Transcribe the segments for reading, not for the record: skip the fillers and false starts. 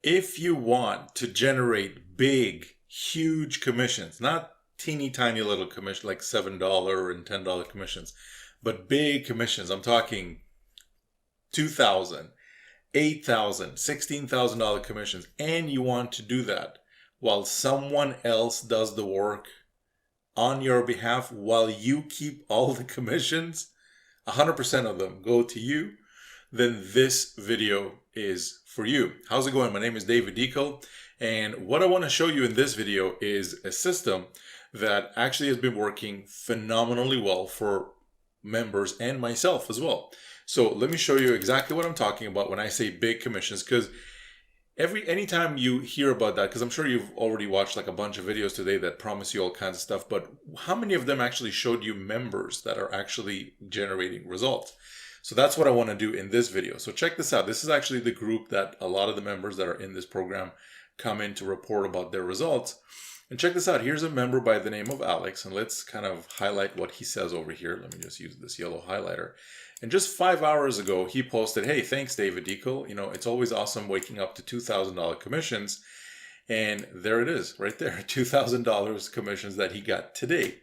If you want to generate big, huge commissions, not teeny tiny little commission like $7 and $10 commissions, but big commissions, I'm talking 2,000, 8,000, $16,000 commissions, and you want to do that while someone else does the work on your behalf while you keep all the commissions, 100% of them go to you, then this video is for you. How's it going? My name is dekel, and what I want to show you in this video is a system that actually has been working phenomenally well for members and myself as well. So let me show you exactly what I'm talking about when I say big commissions, because anytime you hear about that, because I'm sure you've already watched like a bunch of videos today that promise you all kinds of stuff, but how many of them actually showed you members that are actually generating results? So that's what I want to do in this video. So check this out. This is actually the group that a lot of the members that are in this program come in to report about their results. And check this out. Here's a member by the name of Alex, and let's kind of highlight what he says over here. Let me just use this yellow highlighter. And just 5 hours ago, he posted, "Hey, thanks, dekel. You know, it's always awesome waking up to $2,000 commissions." And there it is, right there, $2,000 commissions that he got today.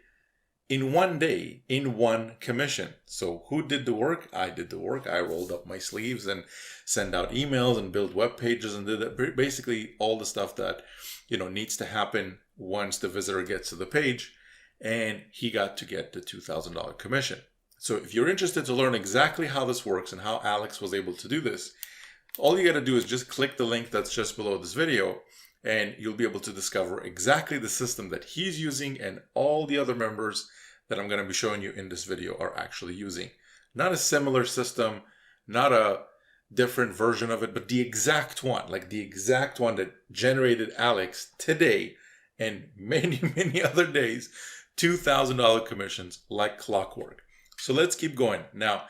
In one day, in one commission. So who did the work? I did the work. I rolled up my sleeves and sent out emails and built web pages and did that. Basically all the stuff that, you know, needs to happen once the visitor gets to the page. And he got to get the $2,000 commission. So if you're interested to learn exactly how this works and how Alex was able to do this, all you got to do is just click the link that's just below this video, and you'll be able to discover exactly the system that he's using and all the other members that I'm going to be showing you in this video are actually using. Not a similar system, not a different version of it, but the exact one, like the exact one that generated Alex today and many, many other days, $2,000 commissions like clockwork. So let's keep going. Now,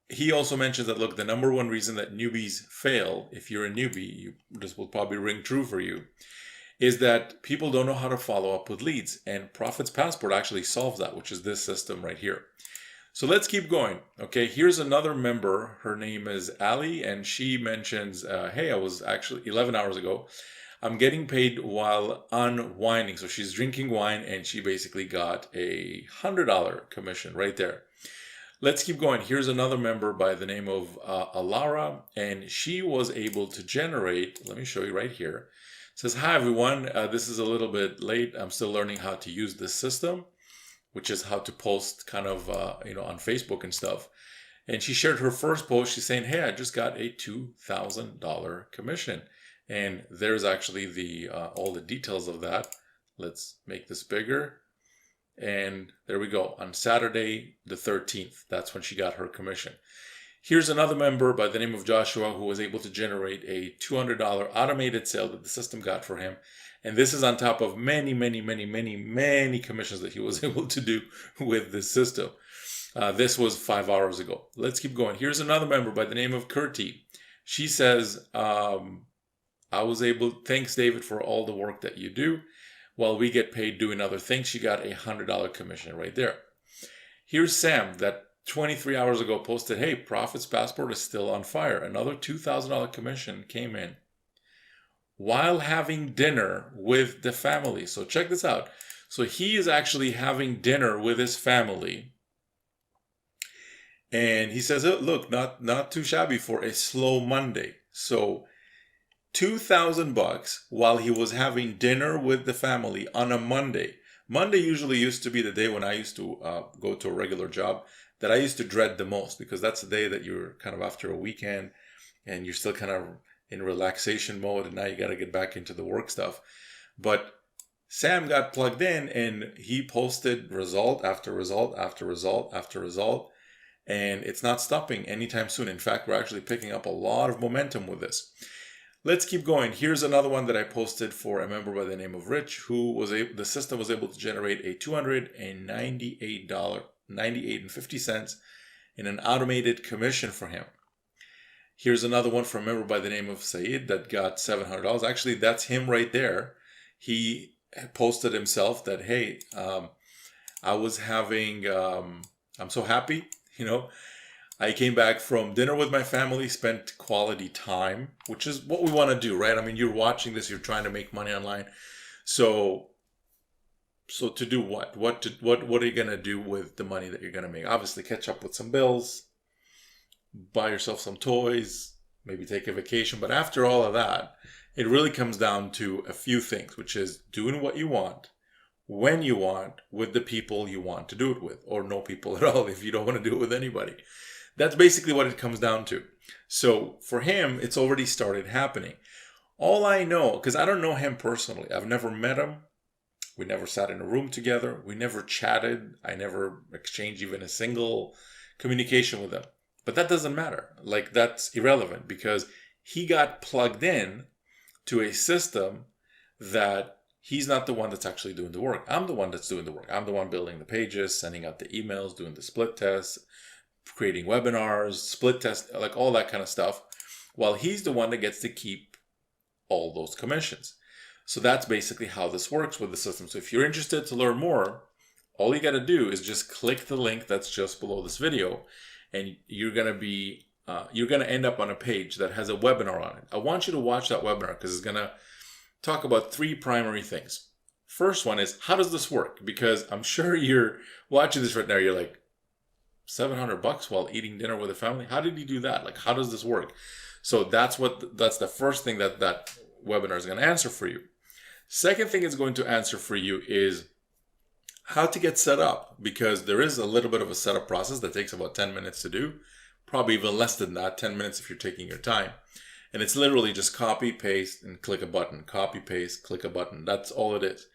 he also mentions that, look, the number one reason that newbies fail, if you're a newbie, this will probably ring true for you, is that people don't know how to follow up with leads. And Profits Passport actually solves that, which is this system right here. So let's keep going. Okay, here's another member. Her name is Ali, and she mentions, hey, I was actually 11 hours ago, I'm getting paid while unwinding. So she's drinking wine, and she basically got a $100 commission right there. Let's keep going. Here's another member by the name of Alara, and she was able to generate, let me show you right here. It says, "Hi everyone, this is a little bit late. I'm still learning how to use this system," which is how to post kind of, on Facebook and stuff. And she shared her first post. She's saying, "Hey, I just got a $2,000 commission." And there's actually the all the details of that. Let's make this bigger. And there we go. On Saturday the 13th, that's when she got her commission. Here's another member by the name of Joshua who was able to generate a $200 automated sale that the system got for him. And this is on top of many, many, many, many, many commissions that he was able to do with this system. This was 5 hours ago. Let's keep going. Here's another member by the name of Kurti. She says, I was able, thanks David for all the work that you do. While we get paid doing other things, she got a $100 commission right there. Here's Sam that 23 hours ago posted, "Hey, Profits Passport is still on fire." Another $2,000 commission came in while having dinner with the family. So check this out. So he is actually having dinner with his family. And he says, oh, look, not too shabby for a slow Monday. So $2,000 while he was having dinner with the family on a Monday. Monday usually used to be the day when I used to go to a regular job that I used to dread the most, because that's the day that you're kind of after a weekend and you're still kind of in relaxation mode, and now you got to get back into the work stuff. But Sam got plugged in and he posted result after result after result after result, and it's not stopping anytime soon. In fact, we're actually picking up a lot of momentum with this. Let's keep going. Here's another one that I posted for a member by the name of Rich, who was the system was able to generate a $298.50 in an automated commission for him. Here's another one from a member by the name of Saeed that got $700. Actually, that's him right there. He posted himself that, hey, I was having, I'm so happy, I came back from dinner with my family, spent quality time, which is what we want to do, right? I mean, you're watching this, you're trying to make money online. So to do what? What are you gonna do with the money that you're gonna make? Obviously, catch up with some bills, buy yourself some toys, maybe take a vacation. But after all of that, it really comes down to a few things, which is doing what you want, when you want, with the people you want to do it with, or no people at all if you don't want to do it with anybody. That's basically what it comes down to. So for him, it's already started happening. All I know, because I don't know him personally, I've never met him. We never sat in a room together. We never chatted. I never exchanged even a single communication with him. But that doesn't matter. Like, that's irrelevant because he got plugged in to a system that he's not the one that's actually doing the work. I'm the one that's doing the work. I'm the one building the pages, sending out the emails, doing the split tests, creating webinars, split tests, like all that kind of stuff, while he's the one that gets to keep all those commissions. So that's basically how this works with the system. So if you're interested to learn more, all you got to do is just click the link that's just below this video, and you're going to end up on a page that has a webinar on it. I want you to watch that webinar because it's going to talk about 3 primary things. First one is, how does this work? Because I'm sure you're watching this right now, you're like, $700 while eating dinner with a family? How did you do that? Like, how does this work? So that's the first thing that webinar is going to answer for you. Second thing it's going to answer for you is how to get set up, because there is a little bit of a setup process that takes about 10 minutes to do, probably even less than that, 10 minutes if you're taking your time. And it's literally just copy, paste, and click a button. Copy, paste, click a button. That's all it is.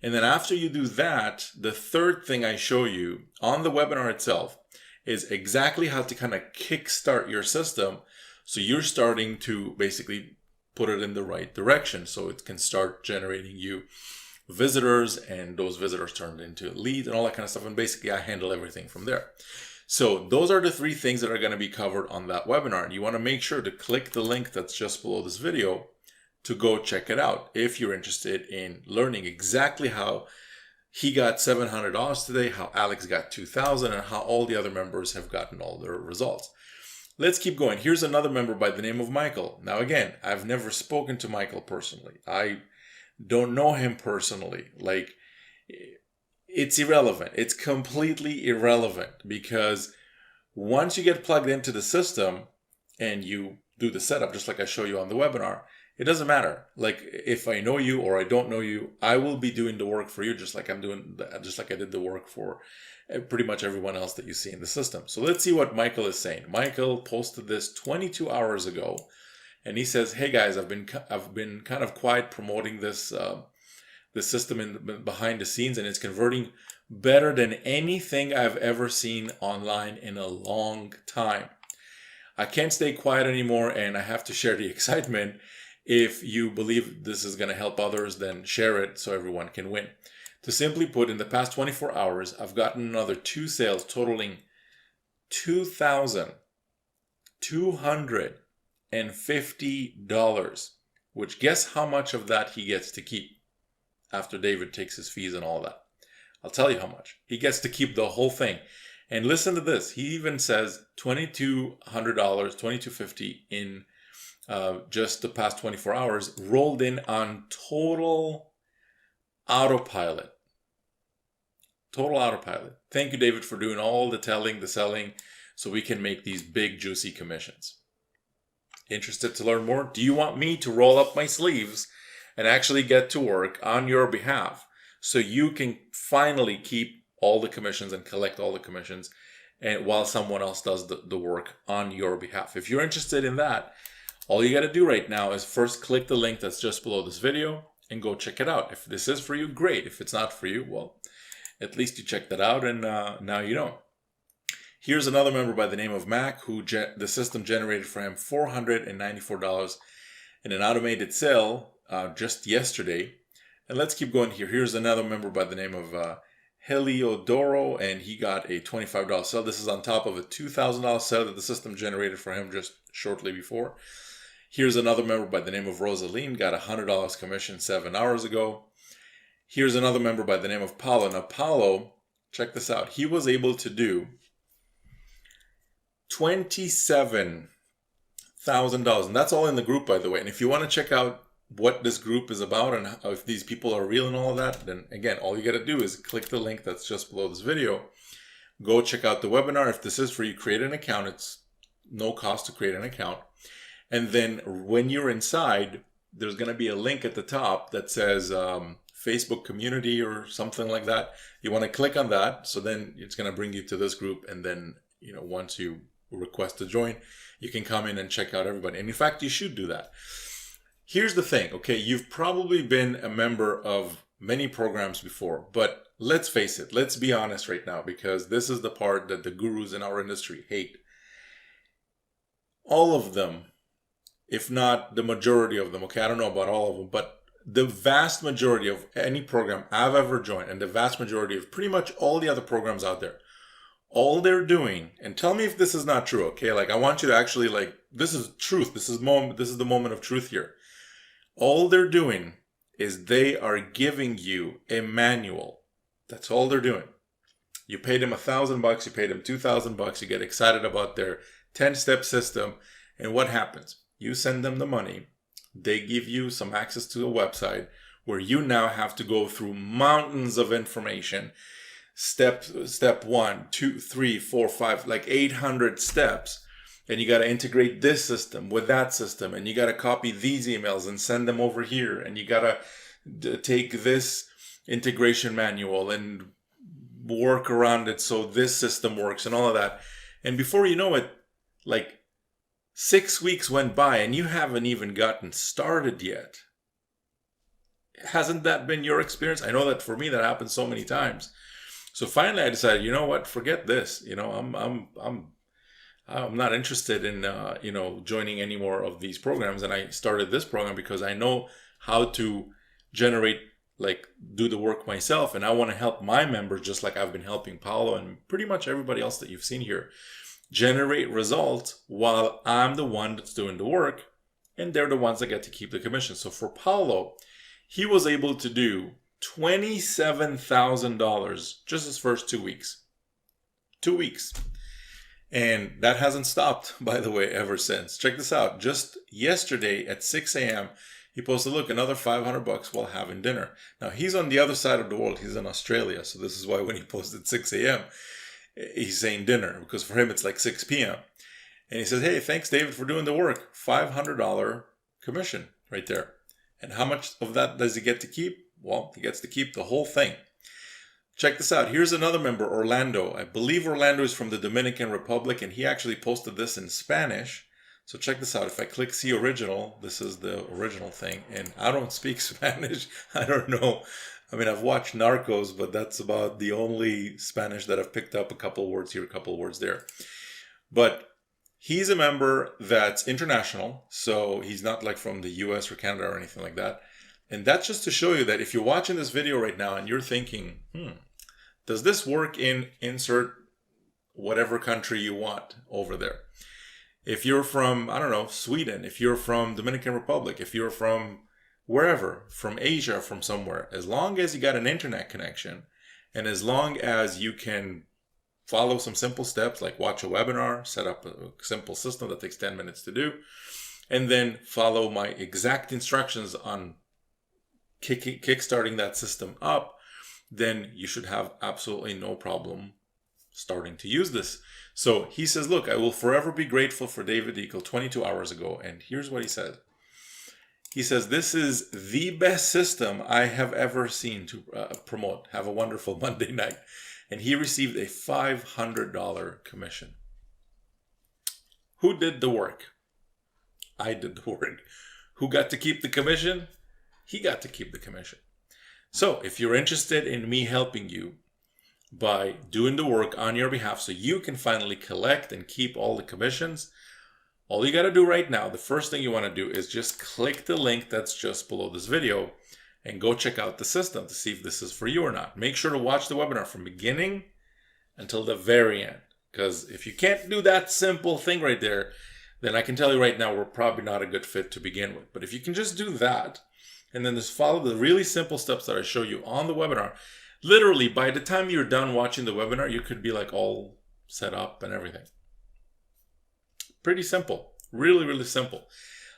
And then after you do that, the third thing I show you on the webinar itself is exactly how to kind of kickstart your system so you're starting to basically put it in the right direction so it can start generating you visitors, and those visitors turned into leads and all that kind of stuff. And basically I handle everything from there. So those are the 3 things that are going to be covered on that webinar. And you want to make sure to click the link that's just below this video to go check it out if you're interested in learning exactly how he got $700 today, how Alex got $2,000, and how all the other members have gotten all their results. Let's keep going. Here's another member by the name of Michael. Now, again, I've never spoken to Michael personally. I don't know him personally. Like, it's irrelevant. It's completely irrelevant because once you get plugged into the system and you do the setup, just like I show you on the webinar, it doesn't matter. Like, if I know you or I don't know you, I will be doing the work for you just like I did the work for pretty much everyone else that you see in the system. So let's see what Michael is saying. Michael posted this 22 hours ago, and he says, "Hey guys, I've been kind of quiet promoting this system behind the scenes, and it's converting better than anything I've ever seen online in a long time. I can't stay quiet anymore, and I have to share the excitement. If you believe this is going to help others, then share it so everyone can win. To simply put, in the past 24 hours, I've gotten another 2 sales totaling $2,250, which guess how much of that he gets to keep after David takes his fees and all that. I'll tell you how much. He gets to keep the whole thing. And listen to this. He even says $2,200, $2,250 in just the past 24 hours rolled in on total autopilot. Total autopilot. Thank you, David, for doing all the telling, the selling, so we can make these big, juicy commissions. Interested to learn more? Do you want me to roll up my sleeves and actually get to work on your behalf so you can finally keep all the commissions and collect all the commissions, and while someone else does the work on your behalf? If you're interested in that, all you got to do right now is first click the link that's just below this video and go check it out. If this is for you, great. If it's not for you, well, at least you checked that out, and now you know. Here's another member by the name of Mac, who the system generated for him $494 in an automated sale just yesterday. And let's keep going here. Here's another member by the name of Heliodoro, and he got a $25 sale. This is on top of a $2,000 sale that the system generated for him just shortly before. Here's another member by the name of Rosaline, got $100 commission 7 hours ago. Here's another member by the name of Paulo. Now, Paulo, check this out. He was able to do $27,000. And that's all in the group, by the way. And if you want to check out what this group is about and how, if these people are real and all of that, then again, all you got to do is click the link that's just below this video. Go check out the webinar. If this is for you, create an account. It's no cost to create an account. And then when you're inside, there's going to be a link at the top that says Facebook community or something like that. You want to click on that. So then it's going to bring you to this group. And then, you know, once you request to join, you can come in and check out everybody. And in fact, you should do that. Here's the thing. Okay, you've probably been a member of many programs before, but let's face it. Let's be honest right now, because this is the part that the gurus in our industry hate. All of them, if not the majority of them, okay, I don't know about all of them, but the vast majority of any program I've ever joined, and the vast majority of pretty much all the other programs out there, all they're doing, and tell me if this is not true, okay? Like, I want you to actually, like, this is truth. This is the moment of truth here. All they're doing is they are giving you a manual. That's all they're doing. You paid them $1,000, you paid them $2,000, you get excited about their 10-step system, and what happens? You send them the money. They give you some access to a website where you now have to go through mountains of information. Step 1, 2, 3, 4, 5, like 800 steps. And you got to integrate this system with that system. And you got to copy these emails and send them over here. And you got to take this integration manual and work around it so this system works and all of that. And before you know it, like 6 weeks went by and you haven't even gotten started yet. Hasn't that been your experience? I know that for me, that happened so many times. So finally I decided, you know what, forget this. You know, I'm not interested in, joining any more of these programs. And I started this program because I know how to do the work myself. And I want to help my members, just like I've been helping Paolo and pretty much everybody else that you've seen here, generate results while I'm the one that's doing the work. And they're the ones that get to keep the commission. So for Paolo, he was able to do $27,000 just his first 2 weeks. 2 weeks. And that hasn't stopped, by the way, ever since. Check this out. Just yesterday at 6 a.m., he posted, look, another $500 while having dinner. Now, he's on the other side of the world. He's in Australia. So this is why when he posted 6 a.m., he's saying dinner, because for him, it's like 6 p.m. And he says, hey, thanks, David, for doing the work. $500 commission right there. And how much of that does he get to keep? Well, he gets to keep the whole thing. Check this out. Here's another member, Orlando. I believe Orlando is from the Dominican Republic, and he actually posted this in Spanish. So check this out. If I click see original, this is the original thing. And I don't speak Spanish. I don't know. I mean, I've watched Narcos, but that's about the only Spanish that I've picked up. A couple words here, a couple words there. But he's a member that's international. So he's not like from the US or Canada or anything like that. And that's just to show you that if you're watching this video right now and you're thinking, does this work in insert whatever country you want over there? If you're from, I don't know, Sweden, if you're from Dominican Republic, if you're from wherever, from Asia, from somewhere, as long as you got an internet connection and as long as you can follow some simple steps like watch a webinar, set up a simple system that takes 10 minutes to do, and then follow my exact instructions on kickstarting that system up, then you should have absolutely no problem starting to use this. So he says, look, I will forever be grateful for David Dekel 22 hours ago. And here's what he said. He says, this is the best system I have ever seen to promote. Have a wonderful Monday night. And he received a $500 commission. Who did the work? I did the work. Who got to keep the commission? He got to keep the commission. So if you're interested in me helping you by doing the work on your behalf so you can finally collect and keep all the commissions, all you got to do right now, the first thing you want to do is just click the link that's just below this video and go check out the system to see if this is for you or not. Make sure to watch the webinar from beginning until the very end. Because if you can't do that simple thing right there, then I can tell you right now, we're probably not a good fit to begin with. But if you can just do that, and then just follow the really simple steps that I show you on the webinar, literally by the time you're done watching the webinar, you could be like all set up and everything. Pretty simple. Really, really simple.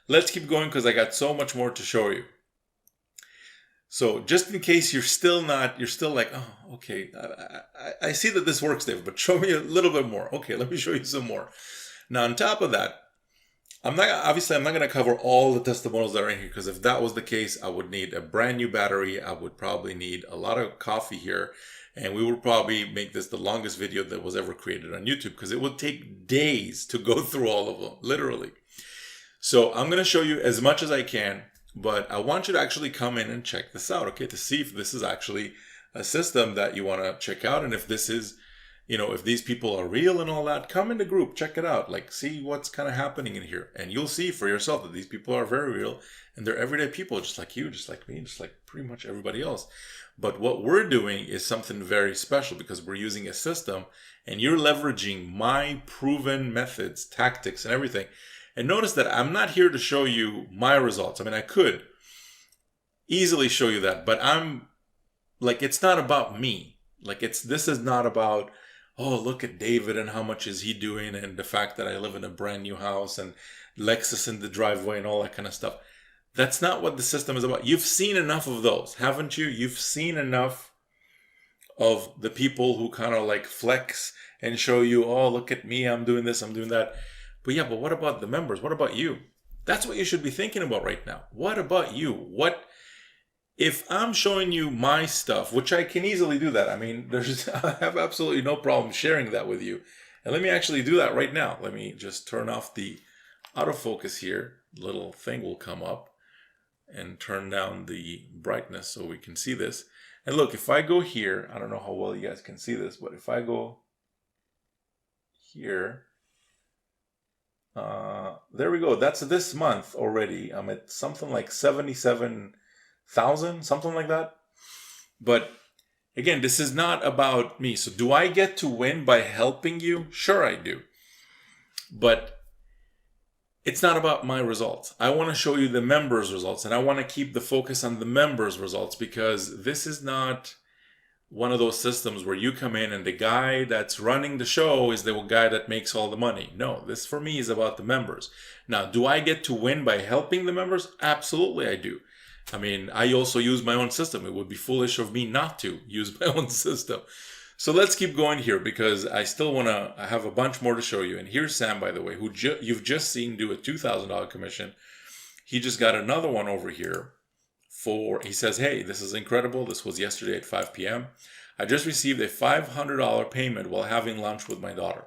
Let's keep going because I got so much more to show you. So just in case you're still like, oh, okay, I see that this works, David, but show me a little bit more. Okay, let me show you some more. Now, on top of that, I'm not going to cover all the testimonials that are in here, because if that was the case, I would need a brand new battery. I would probably need a lot of coffee here, and we would probably make this the longest video that was ever created on YouTube, because it would take days to go through all of them, literally. So I'm going to show you as much as I can, but I want you to actually come in and check this out, okay, to see if this is actually a system that you want to check out, and if this is, if these people are real and all that. Come in the group, check it out, like see what's kind of happening in here, and you'll see for yourself that these people are very real, and they're everyday people, just like you, just like me, just like pretty much everybody else. But what we're doing is something very special, because we're using a system, and you're leveraging my proven methods, tactics, and everything. And notice that I'm not here to show you my results. I mean, I could easily show you that, but I'm like, it's not about me. Like, this is not about, oh, look at David and how much is he doing, and the fact that I live in a brand new house and Lexus in the driveway and all that kind of stuff. That's not what the system is about. You've seen enough of those, haven't you? You've seen enough of the people who kind of like flex and show you, oh, look at me, I'm doing this, I'm doing that. But yeah, but what about the members? What about you? That's what you should be thinking about right now. What about you? What if I'm showing you my stuff, which I can easily do that. I mean, I have absolutely no problem sharing that with you. And let me actually do that right now. Let me just turn off the autofocus here. Little thing will come up, and turn down the brightness so we can see this. And look, if I go here, I don't know how well you guys can see this, but if I go here, there we go. That's this month already. I'm at something like 77,000, something like that. But again, this is not about me. So do I get to win by helping you? Sure, I do. But it's not about my results. I want to show you the members' results, and I want to keep the focus on the members' results, because this is not one of those systems where you come in and the guy that's running the show is the guy that makes all the money. No, this for me is about the members. Now, do I get to win by helping the members? Absolutely, I do. I mean, I also use my own system. It would be foolish of me not to use my own system. So let's keep going here, because I still want to have a bunch more to show you. And here's Sam, by the way, who you've just seen do a $2,000 commission. He just got another one over here. He says, hey, this is incredible. This was yesterday at 5 p.m. I just received a $500 payment while having lunch with my daughter.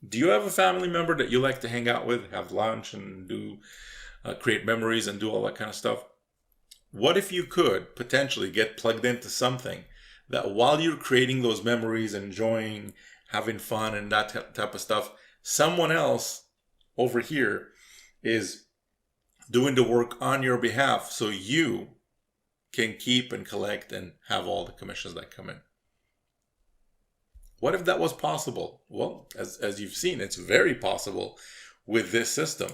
Do you have a family member that you like to hang out with, have lunch and do create memories and do all that kind of stuff? What if you could potentially get plugged into something that while you're creating those memories, enjoying, having fun and that type of stuff, someone else over here is doing the work on your behalf, so you can keep and collect and have all the commissions that come in? What if that was possible? Well, as you've seen, it's very possible with this system.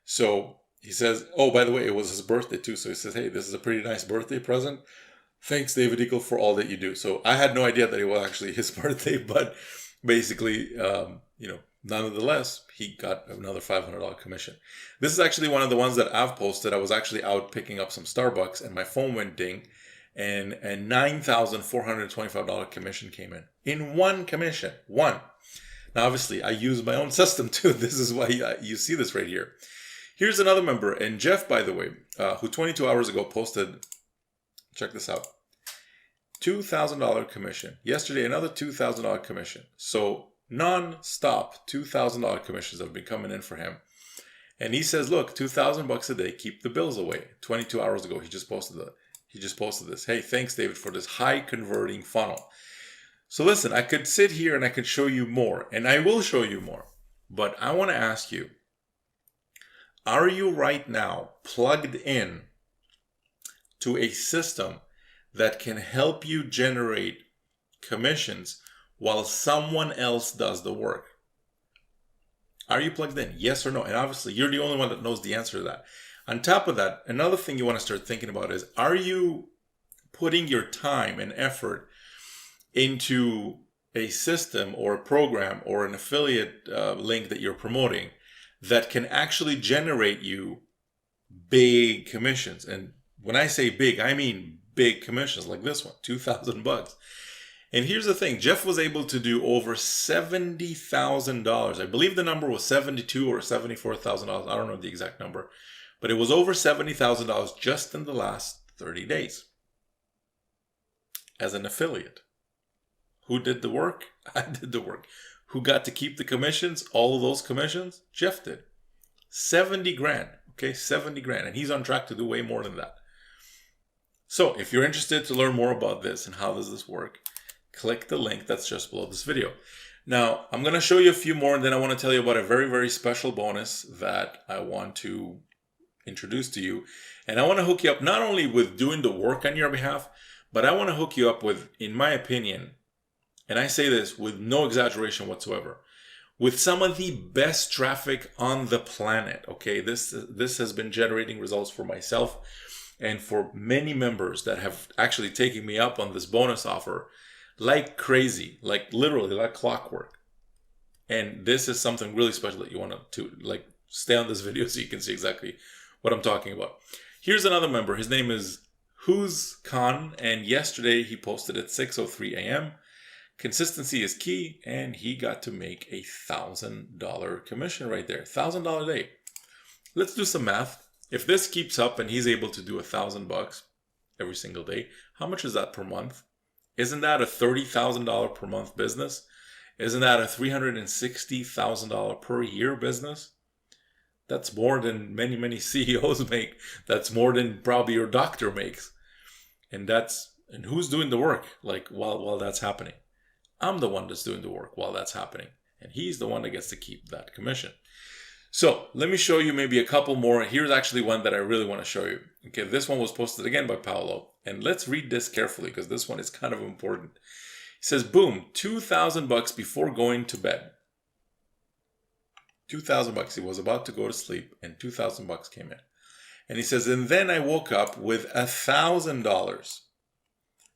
So he says, oh, by the way, it was his birthday too. So he says, hey, this is a pretty nice birthday present. Thanks, David Dekel, for all that you do. So I had no idea that it was actually his birthday, but basically, nonetheless, he got another $500 commission. This is actually one of the ones that I've posted. I was actually out picking up some Starbucks, and my phone went ding, and a $9,425 commission came in one commission. One. Now, obviously, I use my own system too. This is why you see this right here. Here's another member, and Jeff, by the way, who 22 hours ago posted, check this out, $2,000 commission. Yesterday, another $2,000 commission. So non-stop $2,000 commissions have been coming in for him. And he says, look, $2,000 a day, keep the bills away. 22 hours ago, he just posted this. Hey, thanks, David, for this high converting funnel. So listen, I could sit here and I could show you more, and I will show you more. But I want to ask you, are you right now plugged in to a system that can help you generate commissions while someone else does the work? Are you plugged in? Yes or no? And obviously, you're the only one that knows the answer to that. On top of that, another thing you want to start thinking about is, are you putting your time and effort into a system or a program or an affiliate link that you're promoting that can actually generate you big commissions. And when I say big, I mean big commissions like this one, $2,000. And here's the thing, Jeff was able to do over $70,000. I believe the number was $72,000 or $74,000. I don't know the exact number, but it was over $70,000 just in the last 30 days as an affiliate. Who did the work? I did the work. Who got to keep the commissions? All of those commissions? Jeff did. 70 grand. Okay, 70 grand. And he's on track to do way more than that. So if you're interested to learn more about this and how does this work, click the link that's just below this video. Now, I'm going to show you a few more, and then I want to tell you about a very, very special bonus that I want to introduce to you. And I want to hook you up not only with doing the work on your behalf, but I want to hook you up with, in my opinion, and I say this with no exaggeration whatsoever, with some of the best traffic on the planet. Okay, this has been generating results for myself and for many members that have actually taken me up on this bonus offer like crazy, like literally like clockwork. And this is something really special that you want to like stay on this video so you can see exactly what I'm talking about. Here's another member. His name is Who's Khan, and yesterday he posted at 6:03 a.m. Consistency is key, and he got to make a $1,000 commission right there. $1,000 a day. Let's do some math. If this keeps up and he's able to do $1,000 every single day, how much is that per month? Isn't that a $30,000 per month business? Isn't that a $360,000 per year business? That's more than many, many CEOs make. That's more than probably your doctor makes. And who's doing the work like while that's happening? I'm the one that's doing the work while that's happening. And he's the one that gets to keep that commission. So let me show you maybe a couple more. Here's actually one that I really want to show you. Okay, this one was posted again by Paolo. And let's read this carefully because this one is kind of important. He says, boom, $2,000 before going to bed. $2,000. He was about to go to sleep and $2,000 came in. And he says, and then I woke up with $1,000.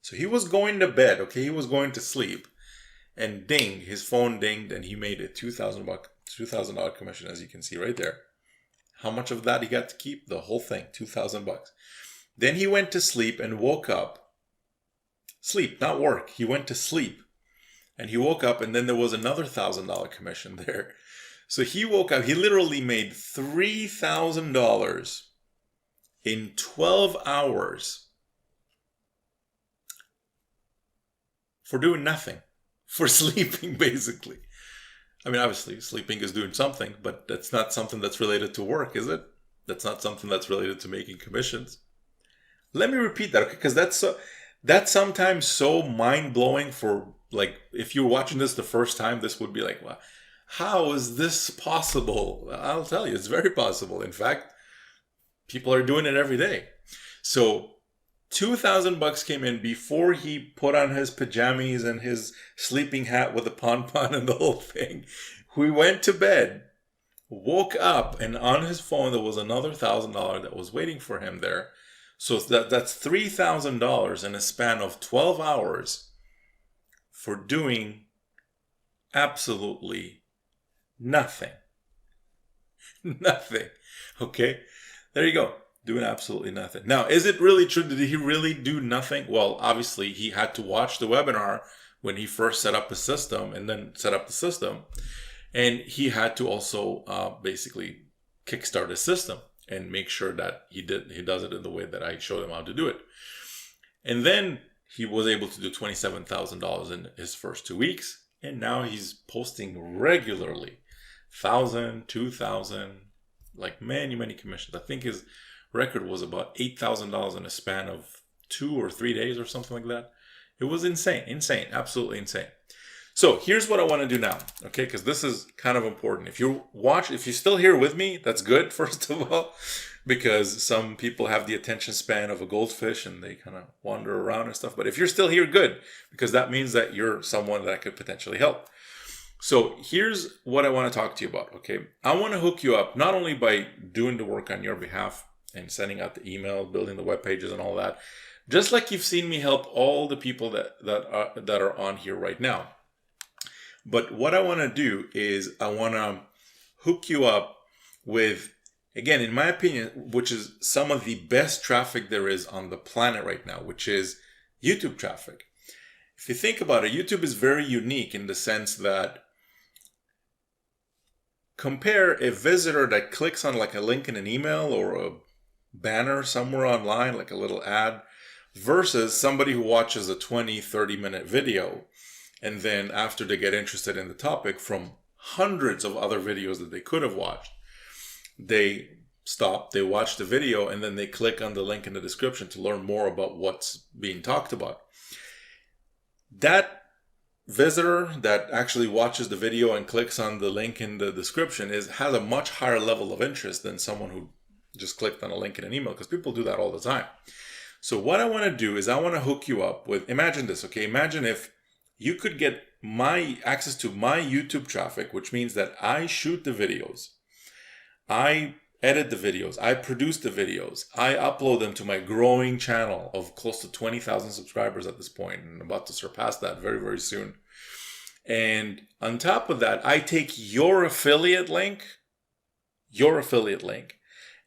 So he was going to bed, okay? He was going to sleep. And ding, his phone dinged and he made a $2,000 commission, as you can see right there. How much of that he got to keep? The whole thing, $2,000. Then he went to sleep and woke up. Sleep, not work. He went to sleep. And he woke up and then there was another $1,000 commission there. So he woke up, he literally made $3,000 in 12 hours for doing nothing. For sleeping, basically. I mean, obviously, sleeping is doing something, but that's not something that's related to work, is it? That's not something that's related to making commissions. Let me repeat that, okay? Because that's sometimes so mind-blowing for, like, if you're watching this the first time, this would be like, well, how is this possible? I'll tell you, it's very possible. In fact, people are doing it every day. So $2,000 came in before he put on his pajamas and his sleeping hat with the pon-pon and the whole thing. We went to bed, woke up, and on his phone there was another $1,000 that was waiting for him there. So that's $3,000 in a span of 12 hours for doing absolutely nothing. Nothing. Okay? There you go. Doing absolutely nothing. Now, is it really true? Did he really do nothing? Well, obviously, he had to watch the webinar when he first set up the system and then set up the system. And he had to also basically kickstart his system and make sure that he does it in the way that I showed him how to do it. And then he was able to do $27,000 in his first 2 weeks. And now he's posting regularly. 1,000, 2,000, like many, many commissions. I think his record was about $8,000 in a span of 2 or 3 days or something like that. It was insane, absolutely insane. So here's what I want to do now, okay? Because this is kind of important. If you're still here with me, that's good, first of all, because some people have the attention span of a goldfish and they kind of wander around and stuff. But if you're still here, good, because that means that you're someone that I could potentially help. So here's what I want to talk to you about, okay? I want to hook you up not only by doing the work on your behalf and sending out the email, building the web pages and all that, just like you've seen me help all the people that are on here right now. But what I want to do is I want to hook you up with, again, in my opinion, which is some of the best traffic there is on the planet right now, which is YouTube traffic. If you think about it, YouTube is very unique in the sense that compare a visitor that clicks on like a link in an email or a banner somewhere online, like a little ad, versus somebody who watches a 20-30 minute video, and then after they get interested in the topic from hundreds of other videos that they could have watched, they stop, they watch the video, and then they click on the link in the description to learn more about what's being talked about. That visitor that actually watches the video and clicks on the link in the description has a much higher level of interest than someone who just clicked on a link in an email, because people do that all the time. So what I want to do is I want to hook you up with, imagine this, okay? Imagine if you could get my access to my YouTube traffic, which means that I shoot the videos, I edit the videos, I produce the videos, I upload them to my growing channel of close to 20,000 subscribers at this point, and about to surpass that very, very soon. And on top of that, I take your affiliate link,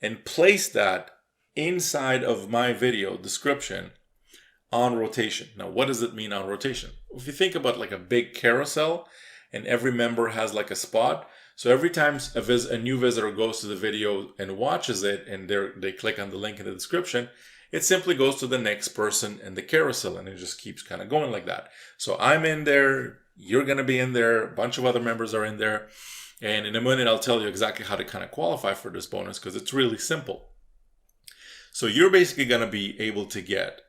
and place that inside of my video description on rotation. Now, what does it mean on rotation? If you think about like a big carousel and every member has like a spot, so every time a new visitor goes to the video and watches it and they click on the link in the description, it simply goes to the next person in the carousel, and it just keeps kind of going like that. So I'm in there, you're going to be in there, a bunch of other members are in there, and in a minute I'll tell you exactly how to kind of qualify for this bonus, because it's really simple. So you're basically going to be able to get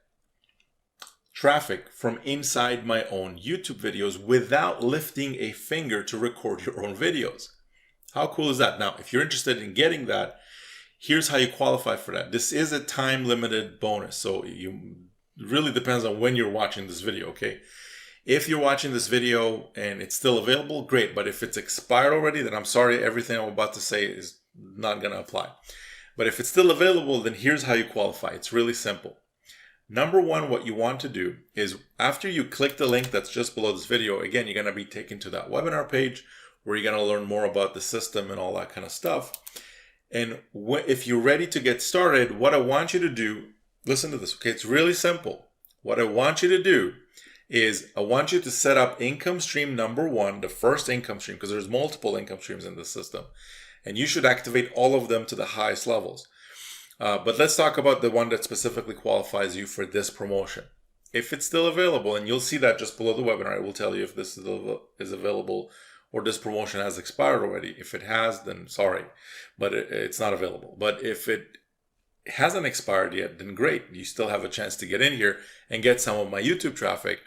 traffic from inside my own YouTube videos without lifting a finger to record your own videos. How cool is that? Now, if you're interested in getting that, here's how you qualify for that. This is a time-limited bonus, so it really depends on when you're watching this video, okay? If you're watching this video and it's still available, great. But if it's expired already, then I'm sorry, everything I'm about to say is not going to apply. But if it's still available, then here's how you qualify. It's really simple. Number one, what you want to do is after you click the link that's just below this video, again, you're going to be taken to that webinar page where you're going to learn more about the system and all that kind of stuff. And if you're ready to get started, what I want you to do, listen to this, okay? It's really simple. What I want you to do is I want you to set up income stream number one, the first income stream, because there's multiple income streams in the system. And you should activate all of them to the highest levels. But let's talk about the one that specifically qualifies you for this promotion. If it's still available, and you'll see that just below the webinar, I will tell you if this is available or this promotion has expired already. If it has, then sorry, but it's not available. But if it hasn't expired yet, then great. You still have a chance to get in here and get some of my YouTube traffic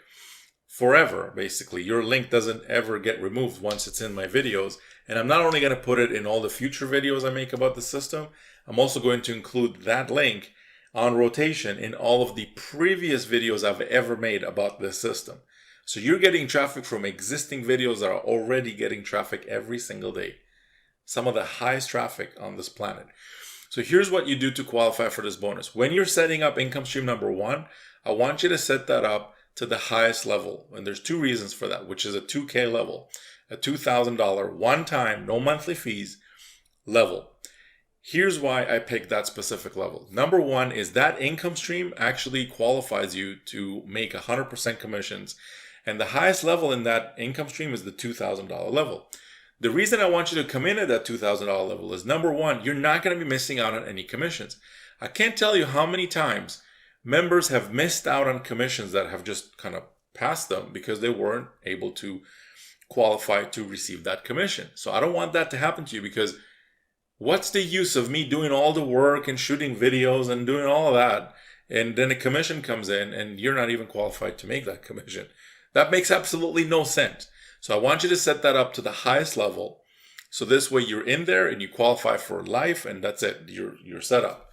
forever, basically. Your link doesn't ever get removed once it's in my videos. And I'm not only going to put it in all the future videos I make about the system, I'm also going to include that link on rotation in all of the previous videos I've ever made about this system. So you're getting traffic from existing videos that are already getting traffic every single day. Some of the highest traffic on this planet. So here's what you do to qualify for this bonus. When you're setting up income stream number one, I want you to set that up to the highest level. And there's two reasons for that, which is a 2K level, a $2,000 one-time, no monthly fees level. Here's why I picked that specific level. Number one is that income stream actually qualifies you to make 100% commissions. And the highest level in that income stream is the $2,000 level. The reason I want you to come in at that $2,000 level is, number one, you're not going to be missing out on any commissions. I can't tell you how many times members have missed out on commissions that have just kind of passed them because they weren't able to qualify to receive that commission. So I don't want that to happen to you, because what's the use of me doing all the work and shooting videos and doing all of that, and then a commission comes in and you're not even qualified to make that commission? That makes absolutely no sense. So I want you to set that up to the highest level. So this way you're in there and you qualify for life, and that's it. You're set up.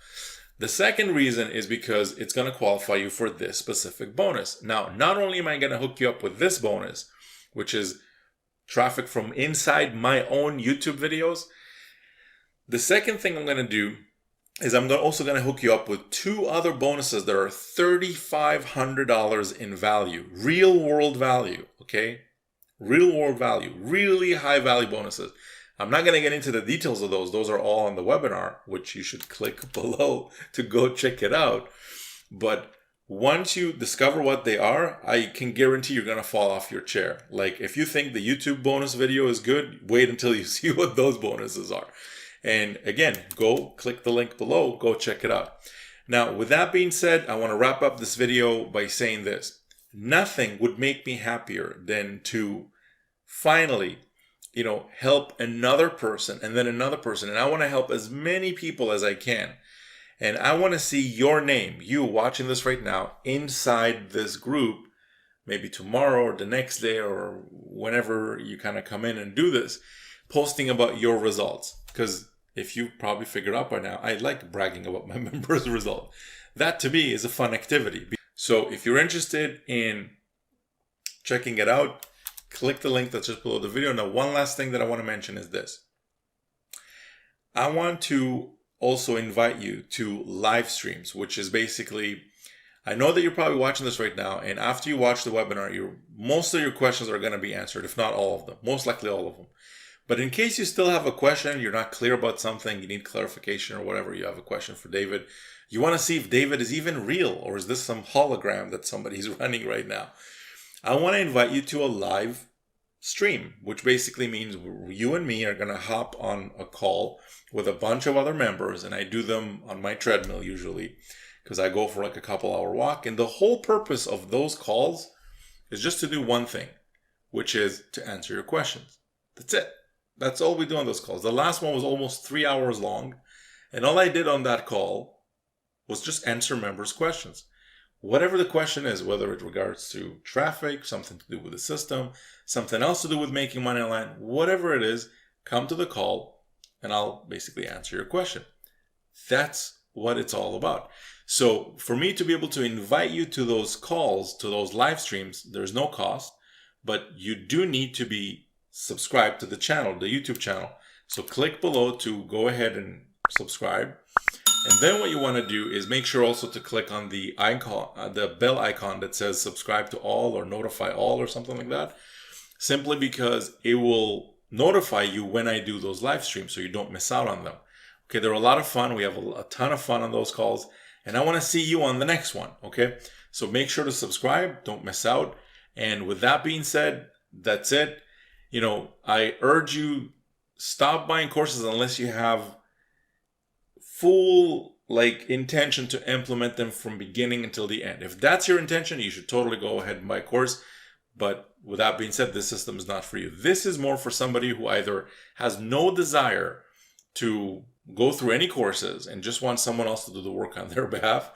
The second reason is because it's going to qualify you for this specific bonus. Now, not only am I going to hook you up with this bonus, which is traffic from inside my own YouTube videos, the second thing I'm going to do is I'm also going to hook you up with two other bonuses that are $3,500 in value, real world value, okay? real world value, really high value bonuses. I'm not going to get into the details of those. Those are all on the webinar, which you should click below to go check it out. But once you discover what they are, I can guarantee you're going to fall off your chair. Like if you think the YouTube bonus video is good, wait until you see what those bonuses are. And again, go click the link below, go check it out. Now, with that being said, I want to wrap up this video by saying this. Nothing would make me happier than to finally, help another person and then another person. And I want to help as many people as I can. And I want to see your name, you watching this right now, inside this group, maybe tomorrow or the next day or whenever you kind of come in and do this, posting about your results. Because if you probably figured out by now, I like bragging about my members' result. That to me is a fun activity. So if you're interested in checking it out, click the link that's just below the video. Now, one last thing that I want to mention is this. I want to also invite you to live streams, which is basically, I know that you're probably watching this right now, and after you watch the webinar, most of your questions are going to be answered, if not all of them, most likely all of them. But in case you still have a question, you're not clear about something, you need clarification or whatever, you have a question for David, you want to see if David is even real, or is this some hologram that somebody's running right now? I want to invite you to a live stream, which basically means you and me are going to hop on a call with a bunch of other members, and I do them on my treadmill usually, because I go for like a couple hour walk. And the whole purpose of those calls is just to do one thing, which is to answer your questions. That's it. That's all we do on those calls. The last one was almost 3 hours long, and all I did on that call was just answer members' questions. Whatever the question is, whether it regards to traffic, something to do with the system, something else to do with making money online, whatever it is, come to the call and I'll basically answer your question. That's what it's all about. So for me to be able to invite you to those calls, to those live streams, there's no cost, but you do need to be subscribed to the channel, the YouTube channel. So click below to go ahead and subscribe. And then what you want to do is make sure also to click on the icon, the bell icon that says subscribe to all or notify all or something like that, simply because it will notify you when I do those live streams so you don't miss out on them. Okay, they're a lot of fun. We have a ton of fun on those calls, and I want to see you on the next one. Okay, so make sure to subscribe, don't miss out. And with that being said, that's it. I urge you, stop buying courses unless you have full intention to implement them from beginning until the end. If that's your intention, you should totally go ahead and buy a course. But with that being said, this system is not for you. This is more for somebody who either has no desire to go through any courses and just wants someone else to do the work on their behalf,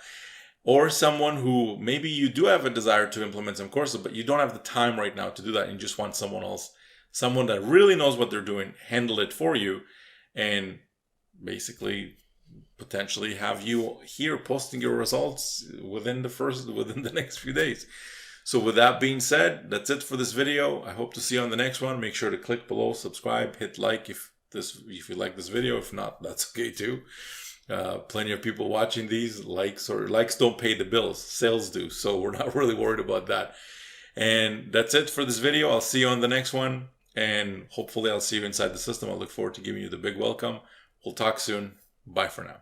or someone who maybe you do have a desire to implement some courses, but you don't have the time right now to do that and you just want someone else, someone that really knows what they're doing, handle it for you, and basically potentially have you here posting your results within the next few days. So with that being said, that's it for this video. I hope to see you on the next one. Make sure to click below, subscribe, hit like if you like this video. If not, that's okay too. Plenty of people watching these. Likes don't pay the bills. Sales do. So we're not really worried about that. And that's it for this video. I'll see you on the next one. And hopefully I'll see you inside the system. I look forward to giving you the big welcome. We'll talk soon. Bye for now.